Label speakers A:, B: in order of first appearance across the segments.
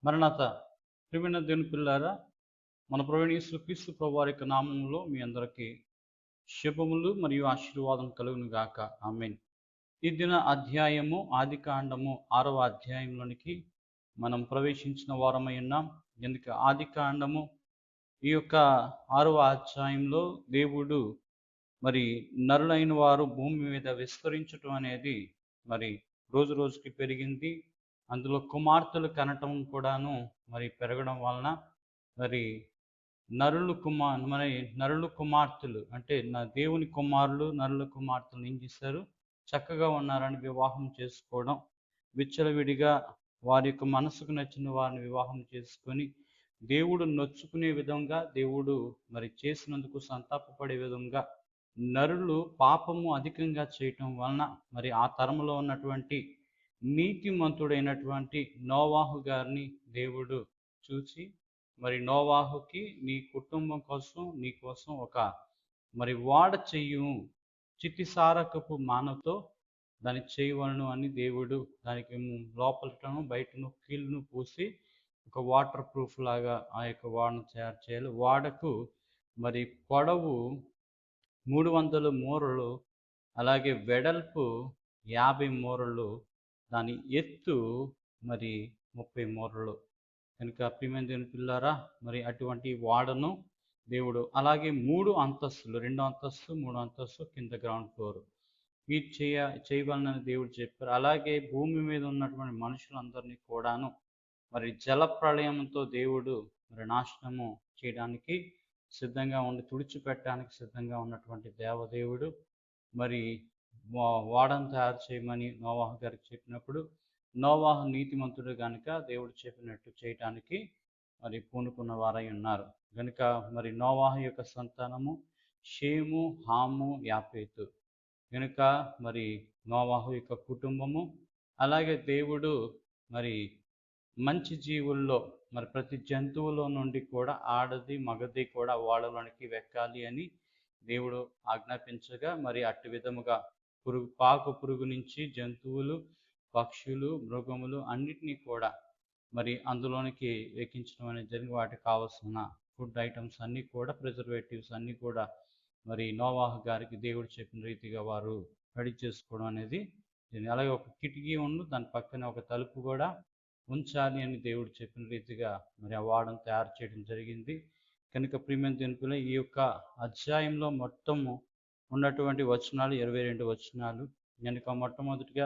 A: మరణాత ప్రియమైన దేవుని పిల్లారా, మన ప్రభువైన యేసుక్రీస్తు ప్రభు వారి యొక్క నామములో మీ అందరికీ శుభములు మరియు ఆశీర్వాదం కలుగును గాక. ఆమేన్. ఈ దిన అధ్యాయము ఆదికాండము 6వ అధ్యాయంలోనికి మనం ప్రవేశించిన వారమై ఉన్నాం. ఎందుకు ఆదికాండము ఈ యొక్క 6వ అధ్యాయంలో దేవుడు మరి నరులైన వారు భూమి మీద విస్తరించటం అనేది మరి రోజు రోజుకి పెరిగింది. అందులో కుమార్తెలు కనటం కూడాను మరి పెరగడం వలన మరి నరులు కుమార్తెలు అంటే నా దేవుని కుమారులు నరుల కుమార్తెలు ఏం చేశారు, చక్కగా ఉన్నారని వివాహం చేసుకోవడం, విచ్చలవిడిగా వారి యొక్క మనసుకు నచ్చిన వారిని వివాహం చేసుకొని దేవుడు నొచ్చుకునే విధంగా, దేవుడు మరి చేసినందుకు సంతాపపడే విధంగా నరులు పాపము అధికంగా చేయటం వలన మరి ఆ తరంలో ఉన్నటువంటి నీతిమంతుడైనటువంటి నోవాహు గారిని దేవుడు చూసి మరి నోవాహుకి నీ కుటుంబం కోసం నీ కోసం ఒక మరి వాడ చెయ్యు చితిసారకపు మానవతో దాన్ని చేయవలను అని దేవుడు దానికి లోపలటను బయటను కీళ్ళను పూసి ఒక వాటర్ ప్రూఫ్ లాగా ఆ యొక్క వాడను తయారు చేయాలి. వాడకు మరి పొడవు 300 మూరలు, అలాగే వెడల్పు 50 మూరలు, దాని ఎత్తు మరి 30 మూరలు. కనుక ప్రియమైన దేవుని పిల్లారా, మరి అటువంటి వాడను దేవుడు అలాగే 3 అంతస్తులు, 2 అంతస్తు 3 అంతస్తు కింద గ్రౌండ్ ఫ్లోర్ ఈ చేయవలనని దేవుడు చెప్పారు. అలాగే భూమి మీద ఉన్నటువంటి మనుషులందరినీ కూడాను మరి జల ప్రళయంతో దేవుడు మరి నాశనము చేయడానికి సిద్ధంగా ఉండి తుడిచిపెట్టడానికి సిద్ధంగా ఉన్నటువంటి దేవదేవుడు మరి వాడను తయారు చేయమని నోవాహు గారికి చెప్పినప్పుడు నోవాహు నీతిమంతుడు కనుక దేవుడు చెప్పినట్టు చేయటానికి మరి పూనుకున్న వారై ఉన్నారు. కనుక మరి నోవాహు యొక్క సంతానము షేము, హాము, యాపేతు. కనుక మరి నోవాహు యొక్క కుటుంబము అలాగే దేవుడు మరి మంచి జీవుల్లో మరి ప్రతి జంతువులో నుండి కూడా ఆడది మగది కూడా వాళ్ళలోనికి వెక్కాలి అని దేవుడు ఆజ్ఞాపించగా మరి అట్టి విధముగా పాకు పురుగు నుంచి జంతువులు, పక్షులు, మృగములు అన్నిటినీ కూడా మరి అందులోనికి ఎక్కించడం అనేది జరిగి వాటికి కావాల్సిన ఫుడ్ ఐటమ్స్ అన్నీ కూడా ప్రిజర్వేటివ్స్ అన్నీ కూడా మరి నోవాహు గారికి దేవుడు చెప్పిన రీతిగా వారు రెడీ చేసుకోవడం అనేది. అలాగే ఒక కిటికీ దాని పక్కన ఒక తలుపు కూడా ఉంచాలి అని దేవుడు చెప్పిన రీతిగా మరి ఆ వాడను తయారు చేయడం జరిగింది. కనుక ప్రియమైన దేవుని పిల్లలు, ఈ యొక్క అధ్యాయంలో మొత్తము ఉన్నటువంటి వచనాలు 22 వచనాలు. కనుక మొట్టమొదటిగా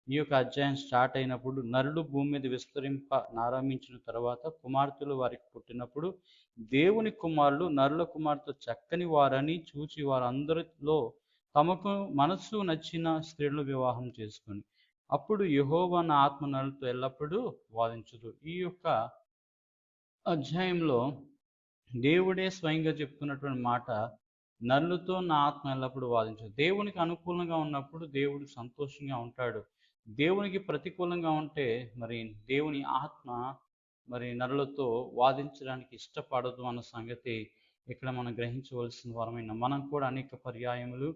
A: ఈ యొక్క అధ్యాయం స్టార్ట్ అయినప్పుడు నరులు భూమి మీద ఆరంభించిన తర్వాత కుమార్తెలు వారికి పుట్టినప్పుడు దేవుని కుమారులు నరుల కుమార్తె చక్కని వారని చూచి వారందరిలో తమకు మనసు నచ్చిన స్త్రీలను వివాహం చేసుకొని అప్పుడు యెహోవా నా ఆత్మ నరులతో ఎల్లప్పుడూ వాదించదు. ఈ యొక్క అధ్యాయంలో దేవుడే స్వయంగా చెప్తున్నటువంటి మాట, నరులతో నా ఆత్మ ఎల్లప్పుడూ వాదించదు. దేవునికి అనుకూలంగా ఉన్నప్పుడు దేవుడు సంతోషంగా ఉంటాడు. దేవునికి ప్రతికూలంగా ఉంటే మరి దేవుని ఆత్మ మరి నరులతో వాదించడానికి ఇష్టపడదు అన్న సంగతి ఇక్కడ మనం గ్రహించవలసిన వారమైన. మనం కూడా అనేక పర్యాయములు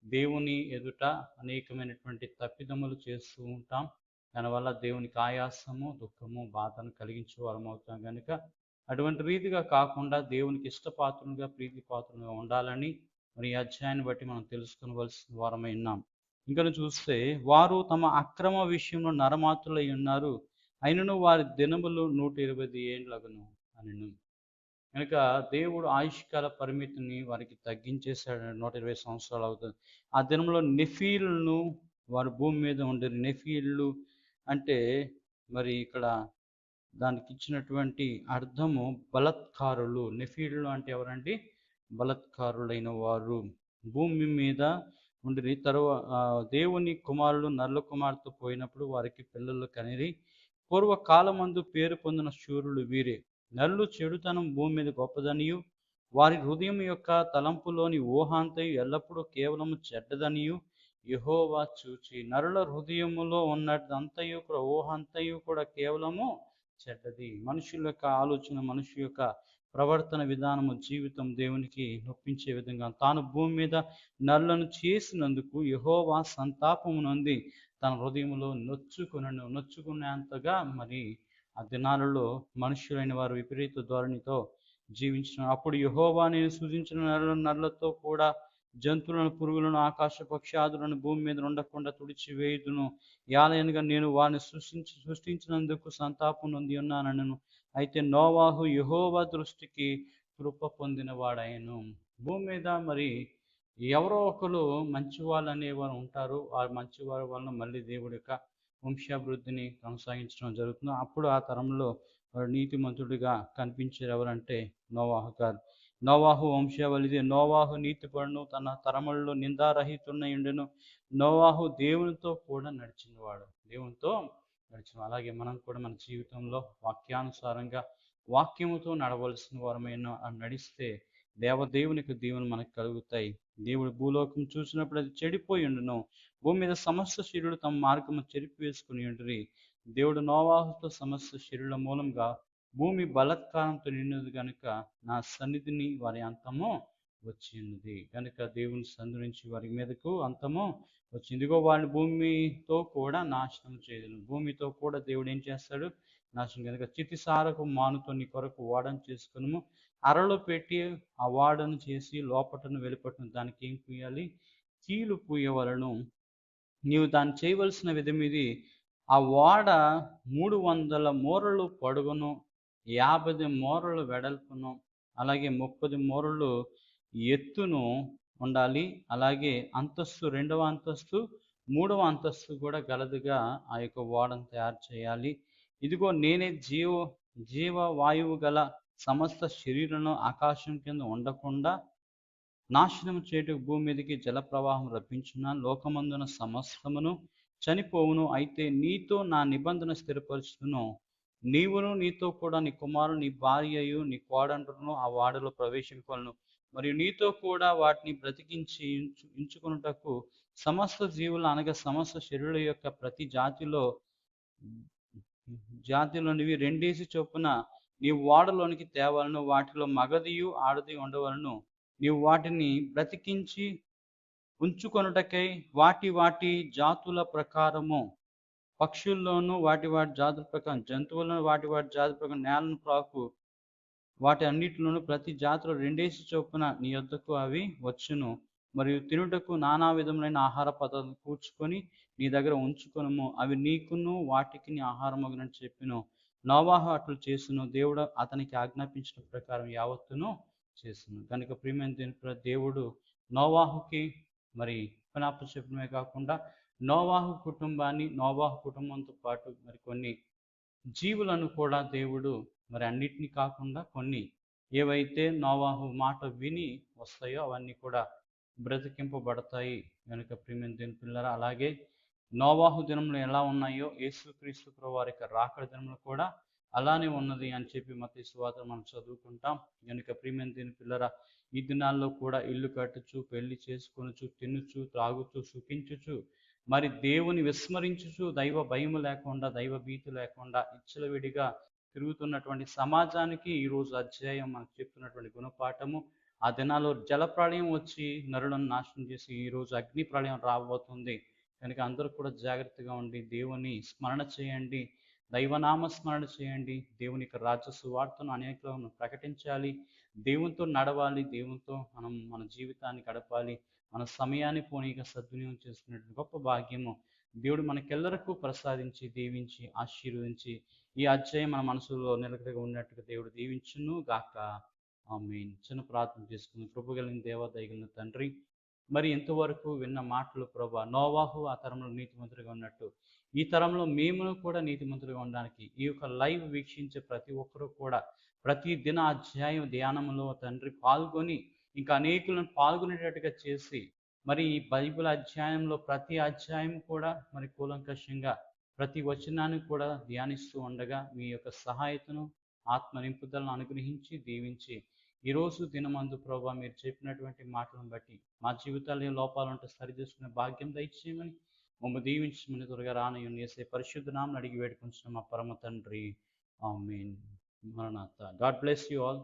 A: దేవుని ఎదుట అనేకమైనటువంటి తప్పిదములు చేస్తూ ఉంటాం. దానివల్ల దేవునికి ఆయాసము, దుఃఖము, బాధను కలిగించే వారం అవుతాం. కనుక అటువంటి రీతిగా కాకుండా దేవునికి ఇష్టపాత్రులుగా, ప్రీతిపాత్రులుగా ఉండాలని మరి ఈ అధ్యాయాన్ని బట్టి మనం తెలుసుకోవలసిన వారమై ఉన్నాం. ఇంకా చూస్తే వారు తమ అక్రమ విషయంలో నరమాతులై ఉన్నారు, అయినను వారి దినములు 120 ఏండ్లగును అని. కనుక దేవుడు ఆయుష్కాల పరిమితిని వారికి తగ్గించేశాడు. 120 సంవత్సరాలు అవుతుంది. ఆ దినంలో నెఫీలను వారు భూమి మీద ఉండేది. నెఫీళ్ళు అంటే మరి ఇక్కడ దానికి ఇచ్చినటువంటి అర్థము బలత్కారులు. నెఫీళ్ళు అంటే ఎవరండి? బలత్కారులైన వారు భూమి మీద ఉండి దేవుని కుమారులు నరుల కుమార్తె పోయినప్పుడు వారికి పిల్లలు కనిరి. పూర్వకాలమందు పేరు పొందిన శూరులు వీరే. నరులు చెడుతనం భూమి మీద గొప్పదనియు వారి హృదయం యొక్క తలంపులోని ఊహాంతయు ఎల్లప్పుడూ కేవలము చెడ్డదనియు యెహోవా చూచి. నరుల హృదయములో ఉన్నదంతయు కూడా ఊహంతయు కూడా కేవలము చెడ్డది. మనుషుల యొక్క ఆలోచన, మనుషు యొక్క ప్రవర్తన విధానము, జీవితం దేవునికి నొప్పించే విధంగా తాను భూమి మీద నరులను చేసినందుకు యెహోవా సంతాపము నొంది తన హృదయంలో నొచ్చుకునేంతగా మరి ఆ దినాలలో మనుష్యులైన వారు విపరీత ధోరణితో జీవించిన. అప్పుడు యెహోవా నేను సృజించిన నరులతో కూడా జంతువులను, పురుగులను, ఆకాశ పక్షాదులను భూమి మీద ఉండకుండా తుడిచివేయుదును. యాలయనగా నేను వారిని సృష్టించినందుకు సంతాపం నొంది ఉన్నానను. అయితే నోవాహు యెహోవా దృష్టికి కృప పొందిన వాడాయను. భూమి మీద మరి ఎవరో ఒకరు మంచివాళ్ళు అనేవారు ఉంటారు. ఆ మంచివారి వలన మళ్ళీ దేవుడి యొక్క వంశాభివృద్ధిని కొనసాగించడం జరుగుతుంది. అప్పుడు ఆ తరంలో నీతిమంతుడిగా కనిపించారు ఎవరంటే నోవాహు గారు. నోవాహు వంశావళిది. నోవాహు నీతిపరును, తన తరములలో నిందారహితుడైయుండెను. నోవాహు దేవునితో కూడా నడిచినవాడు. దేవునితో నడిచిన. అలాగే మనం కూడా మన జీవితంలో వాక్యానుసారంగా వాక్యముతో నడవలసిన వారమైన నడిస్తే దేవునికి దీవెన మనకు కలుగుతాయి. దేవుడు భూలోకం చూసినప్పుడు అది చెడిపోయి ఉండును. భూమి మీద సమస్త శరీరులు తమ మార్గము చెరిపి వేసుకుని ఉండిరి. దేవుడు నోవాహుతో సమస్త శరీరుల మూలంగా భూమి బలత్కారంతో నిండినది కనుక నా సన్నిధిని వారి అంతము వచ్చింది. కనుక దేవుని సన్నిధి నుంచి వారి మీదకు అంతము వచ్చింది. ఇదిగో వారిని భూమితో కూడా నాశనం చేయదు. భూమితో కూడా దేవుడు ఏం చేస్తాడు? నాశనం. కనుక చితిసారకు మానుతో నీ కొరకు వాడని చేసుకును. అరలో పెట్టి ఆ వాడను చేసి లోపటను వెలుపటను దానికి ఏం పూయాలి? కీలు పూయవలను. నీవు దాన్ని చేయవలసిన విధం ఇది. ఆ వాడ 300 మూరలు పొడవును, 50 మూరలు వెడల్పును, అలాగే 30 మూరలు ఎత్తును ఉండాలి. అలాగే అంతస్తు, 2వ అంతస్తు, 3వ అంతస్తు కూడా గలదుగా ఆ యొక్క ఓడను తయారు చేయాలి. ఇదిగో నేనే జీవ వాయువు గల సమస్త శరీరంలో ఆకాశం కింద ఉండకుండా నాశనం చేయుటకు భూమి మీదకి జల ప్రవాహం రప్పించున్నాను. లోకమందున సమస్తమును చనిపోవును. అయితే నీతో నా నిబంధన స్థిరపరుచును. నీవును నీతో కూడా నీ కుమారుడు, నీ భార్యయు, నీ కోడండ్రును ఆ వాడలో ప్రవేశింపలను. మరియు నీతో కూడా వాటిని బ్రతికించి ఎంచుకొనుటకు సమస్త జీవులు అనగా సమస్త శరీరుల యొక్క ప్రతి జాతిలోనివి 2 చొప్పున నీ ఓడలోనికి తేవాలను. వాటిలో మగదియు ఆడది ఉండవలను. నీవు వాటిని బ్రతికించి ఉంచుకొనుటకై వాటి జాతుల ప్రకారము, పక్షుల్లోనూ వాటి జాతుల ప్రకారం, జంతువులను వాటి జాతి ప్రకారం, నేలను ప్రాకు వాటి అన్నిటిలోనూ ప్రతి జాతిలో 2 చొప్పున నీ యొద్దకు అవి వచ్చును. మరియు తినుటకు నానా విధములైన ఆహార పదార్థాలు కూర్చుకొని నీ దగ్గర ఉంచుకొనుము. అవి నీకును వాటికి నీ ఆహారమగునని చెప్పెను. నోవాహు అట్లు చేసును. దేవుడు అతనికి ఆజ్ఞాపించిన ప్రకారం యావత్తును చేసును. కనుక ప్రియమైన దేవుడు నోవాహుకి మరి పనాప చెప్పడమే కాకుండా నోవాహు కుటుంబాన్ని, నోవాహు కుటుంబంతో పాటు మరి కొన్ని జీవులను కూడా దేవుడు మరి అన్నిటినీ కాకుండా కొన్ని ఏవైతే నోవాహు మాట విని వస్తాయో అవన్నీ కూడా బ్రతికింపబడతాయి. కనుక ప్రియమైన దేవుని పిల్లరా, అలాగే నోవాహు దినములు ఎలా ఉన్నాయో యేసుక్రీస్తు ప్రభువు వారి యొక్క రాకడ దినములు కూడా అలానే ఉన్నది అని చెప్పి మత్తయి సువార్త మనం చదువుకుంటాం. కనుక ప్రియమైన దేవుని పిల్లరా, ఈ దినాల్లో కూడా ఇల్లు కట్టుచు, పెళ్లి చేసుకొనుచు, తినుచు, త్రాగుచు, సుఖించుచు, మరి దేవుని విస్మరించుచు, దైవ భయము లేకుండా, దైవ భీతి లేకుండా ఇచ్చలవిడిగా తిరుగుతున్నటువంటి సమాజానికి ఈరోజు అధ్యాయం మనకు చెప్తున్నటువంటి గుణపాఠము. ఆ దినాల్లో జలప్రళయం వచ్చి నరులను నాశనం చేసి ఈరోజు అగ్ని ప్రళయం రాబోతుంది. కనుక అందరూ కూడా జాగ్రత్తగా ఉండి దేవుని స్మరణ చేయండి, దైవనామ స్మరణ చేయండి. దేవుని యొక్క రాజ్య సువార్తను అనేకులను ప్రకటించాలి. దేవునితో నడవాలి. దేవునితో మనం మన జీవితాన్ని గడపాలి. మన సమయాన్ని పోనీగా సద్వినియోగం చేసుకునేటువంటి గొప్ప భాగ్యము దేవుడు మనకెల్లరకు ప్రసాదించి, దీవించి, ఆశీర్వదించి ఈ అధ్యాయం మన మనసులో నిలకడగా ఉన్నట్టుగా దేవుడు దీవించును గాక. ఆమేన్. చిన్న ప్రార్థన చేసుకుని, కృపగలిగిన దేవా, దయగలిగిన తండ్రి, మరి ఇంతవరకు విన్న మాటలు ప్రభా, నోవాహు ఆ తరంలో నీతిమంతుడిగా ఉన్నట్టు ఈ తరంలో మేమును కూడా నీతిమంతులుగా ఉండడానికి ఈ యొక్క లైవ్ వీక్షించే ప్రతి ఒక్కరూ కూడా ప్రతి దిన అధ్యాయం ధ్యానంలో తండ్రి పాల్గొని ఇంకా అనేకులను పాల్గొనేటట్టుగా చేసి మరి ఈ బైబిల్ అధ్యాయంలో ప్రతి అధ్యాయం కూడా మరి కూలంకషంగా ప్రతి వచనాన్ని కూడా ధ్యానిస్తూ ఉండగా మీ యొక్క సహాయతను, ఆత్మ నింపుదలను అనుగ్రహించి దీవించి ఈరోజు దినమందు ప్రభావ మీరు చెప్పినటువంటి మాటలను బట్టి మా జీవితాల్లో లోపాలు ఉంటే సరిచేసుకునే భాగ్యం దయచేయమని మమ్మల్ని దీవించమని త్వరగా రానయ్యని యేసే పరిశుద్ధ నామమున అడిగి వేడుకుంటున్నాం మా పరమ తండ్రి. ఆమేన్. మరణాత. God bless you all.